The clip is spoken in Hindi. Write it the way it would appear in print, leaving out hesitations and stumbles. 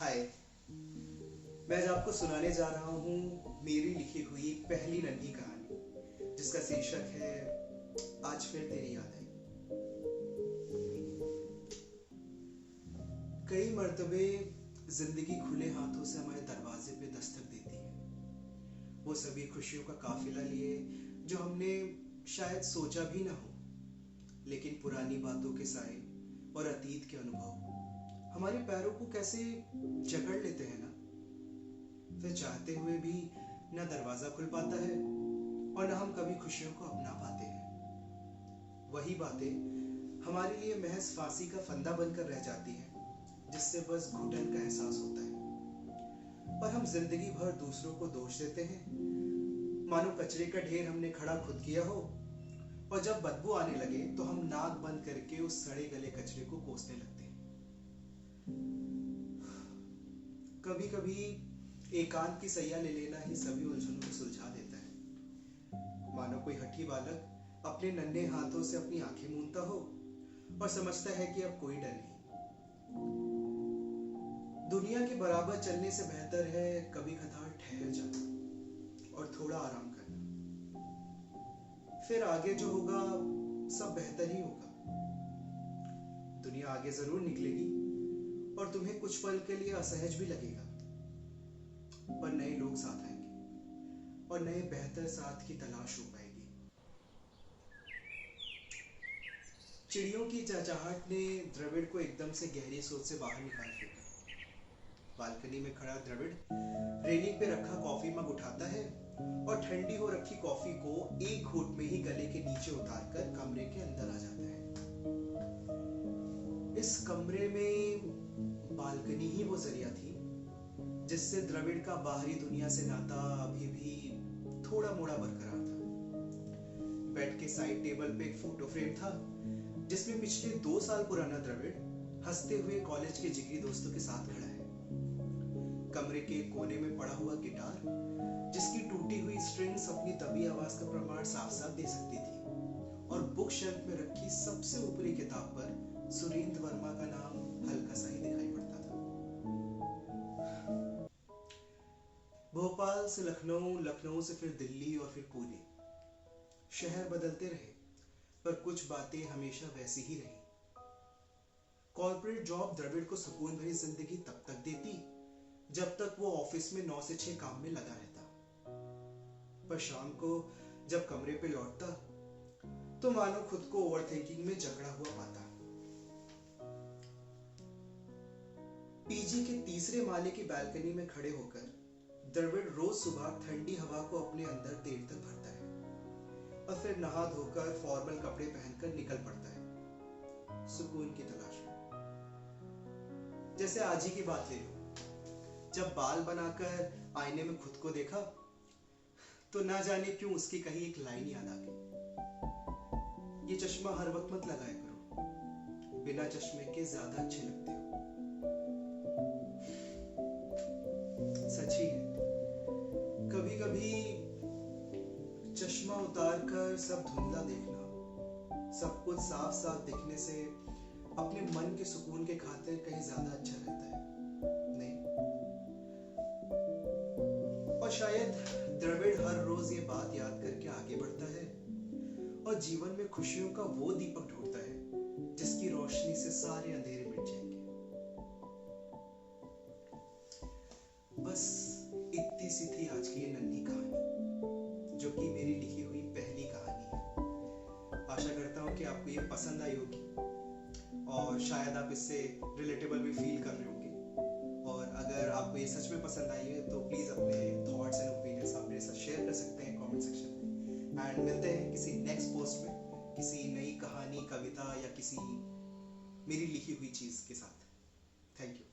हाय। मैं आज आपको सुनाने जा रहा हूँ मेरी लिखी हुई पहली नन्ही कहानी, जिसका शीर्षक है आज फिर तेरी याद आई। कई मर्तबे जिंदगी खुले हाथों से हमारे दरवाजे पे दस्तक देती है, वो सभी खुशियों का काफिला लिए जो हमने शायद सोचा भी ना हो। लेकिन पुरानी बातों के साए और अतीत के अनुभव हमारे पैरों को कैसे जकड़ लेते हैं ना, फिर चाहते हुए भी ना दरवाजा खुल पाता है और ना हम कभी खुशियों को अपना पाते हैं। वही बातें हमारे लिए महज फांसी का फंदा बनकर रह जाती हैं, जिससे बस घुटन का एहसास होता है। पर हम जिंदगी भर दूसरों को दोष देते हैं, मानो कचरे का ढेर हमने खड़ा खुद किया हो, और जब बदबू आने लगे तो हम नाक बंद करके उस सड़े गले कचरे को कोसने लगते हैं। कभी कभी एकांत की सैया ले लेना ही सभी उलझनों को सुलझा देता है। मानो कोई हठी बालक अपने नन्हे हाथों से अपनी आंखें मूंदता हो और समझता है कि अब कोई डर नहीं। दुनिया के बराबर चलने से बेहतर है कभी कभार ठहर जाना और थोड़ा आराम करना, फिर आगे जो होगा सब बेहतर ही होगा। दुनिया आगे जरूर निकलेगी और तुम्हें कुछ पल के लिए असहज भी लगेगा, पर नए लोग साथ आएंगे और नए बेहतर साथ की तलाश हो पाएगी। चिड़ियों की चहचहाहट ने द्रविड़ को एकदम से गहरी सोच से बाहर निकाल फेंका। बालकनी में खड़ा द्रविड़ रेलिंग पे रखा कॉफी मग उठाता है और ठंडी हो रखी कॉफी को एक घूंट में ही गले के नीचे उतारकर कमरे के अंदर आ जाता है। इस कमरे में बालकनी ही वो जरिया थी जिससे द्रविड़ का बाहरी दुनिया से नाता अभी भी थोड़ा मोड़ा बरकरार था। बेड के साइड टेबल पे एक फोटो फ्रेम था जिसमें पिछले 2 साल पुराना द्रविड़ हंसते हुए कॉलेज के जिगरी दोस्तों के साथ खड़ा है। कमरे के कोने में पड़ा हुआ गिटार जिसकी टूटी हुई स्ट्रिंग्स अपनी दबी आवाज का प्रमाण साफ साफ दे सकती थी, और बुक शेल्फ में रखी सबसे ऊपरी किताब पर सुरेंद्र वर्मा का नाम हल्का सा ही दिखाई पड़ता था। भोपाल से लखनऊ, लखनऊ से फिर दिल्ली और फिर पुणे, शहर बदलते रहे पर कुछ बातें हमेशा वैसी ही रही। कॉर्पोरेट जॉब द्रविड़ को सुकून भरी जिंदगी तब तक देती जब तक वो ऑफिस में 9 से 6 काम में लगा रहता, पर शाम को जब कमरे पे लौटता तो मानो खुद को ओवरथिंकिंग में जकड़ा हुआ पाता। पीजी के तीसरे माले की बालकनी में खड़े होकर द्रविड़ रोज सुबह ठंडी हवा को अपने अंदर देर तक भरता है और फिर नहा धोकर फॉर्मल कपड़े पहनकर निकल पड़ता है सुकून की तलाश में। जैसे आज ही की बात ले लो, जब बाल बनाकर आईने में खुद को देखा तो ना जाने क्यों उसकी कही एक लाइन याद आ गई, ये चश्मा हर वक्त मत लगाया करो, बिना चश्मे के ज्यादा अच्छे लगते हो। सच्ची है, कभी कभी चश्मा उतारकर सब धुंधला देखना, सब कुछ साफ साफ दिखने से अपने मन के सुकून के खातिर कहीं ज्यादा अच्छा रहता है, नहीं? और शायद द्रविड़ हर रोज ये बात याद करके आगे बढ़ता है और जीवन में खुशियों का वो दीपक ढूंढता है जिसकी रोशनी से सारे अंधेरे मिट जाएंगे। बस इतनी सी थी आज की ये नन्ही कहानी, जो कि मेरी लिखी हुई पहली कहानी है। आशा करता हूँ कि आपको ये पसंद आई होगी और शायद आप इससे रिलेटेबल भी फील कर रहे होंगे। और अगर आपको ये सच में पसंद आई है तो प्लीज़ अपने थॉट्स एंड ओपिनियंस आप मेरे साथ शेयर कर सकते हैं कमेंट सेक्शन में। एंड मिलते हैं किसी नेक्स्ट पोस्ट में किसी नई कहानी, कविता या किसी मेरी लिखी हुई चीज़ के साथ। Thank you.